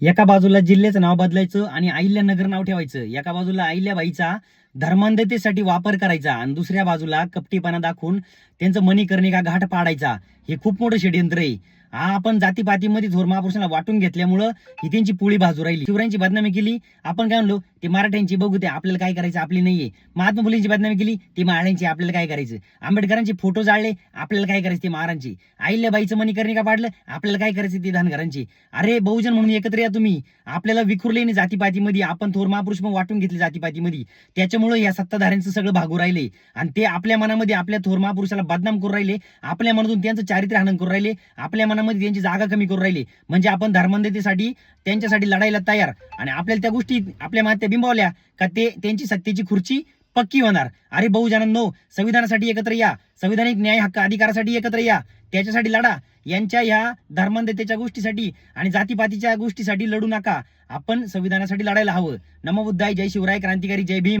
एका बाजूला जिल्ह्याचं नाव बदलायचं आणि अहिल्यानगर नाव ठेवायचं, एका बाजूला अहिल्याबाईचा धर्मांधतेसाठी वापर करायचा आणि दुसऱ्या बाजूला कपटीपणा दाखवून त्यांचं मणिकर्णिका घाट पाडायचा. हे खूप मोठं षडयंत्र आहे. हा आपण जातीपातीमध्ये थोर महापुरुषांना वाटून घेतल्यामुळं ही त्यांची पोळी भाजू राहिली. शिवरायांची बदनामी केली. आपण काय म्हणलो, ते मराठ्यांची बघू ते, आपल्याला काय करायचं आपली नाहीये. महात्मा फुलेंची बदनामी केली, ती महाराजांची, आपल्याला काय करायचं. आंबेडकरांचे फोटो जाळले, आपल्याला काय करायचं, ते महाराजांची. अहिल्याबाईचं मणिकर्णिका पाडलं, आपल्याला काय करायचं, ते धनगरांची. अरे बहुजन म्हणून एकत्र या तुम्ही. आपल्याला विखुरले नाही जातीपातीमध्ये, आपण थोर महापुरुष मग वाटून घेतले जातीपातीमध्ये. त्याच्यामुळे या सत्ताधाऱ्यांचं सगळं भागू राहिले आणि ते आपल्या मनामध्ये आपल्या थोर महापुरुषाला बदनाम करू राहिले, आपल्या मनातून त्यांचं चारित्र्य हनन करू राहिले, आपल्या मनामध्ये त्यांची जागा कमी करू राहिले. म्हणजे आपण धर्मांधतेसाठी त्यांच्यासाठी लढायला तयार आणि आपल्याला त्या गोष्टी आपल्या मनात त्या बिंबवल्या का ते त्यांची सत्तेची खुर्ची पक्की होणार. अरे बहुजनांनो, संविधानासाठी एकत्र या, संविधानिक न्याय हक्क अधिकारासाठी एकत्र या, त्याच्यासाठी लढा. यांच्या ह्या धर्मांधतेच्या गोष्टीसाठी आणि जातीपातीच्या गोष्टीसाठी लढू नका. आपण संविधानासाठी लढायला हवं. नमो बुद्धाय, जय शिवराय, क्रांतिकारी, जय भीम.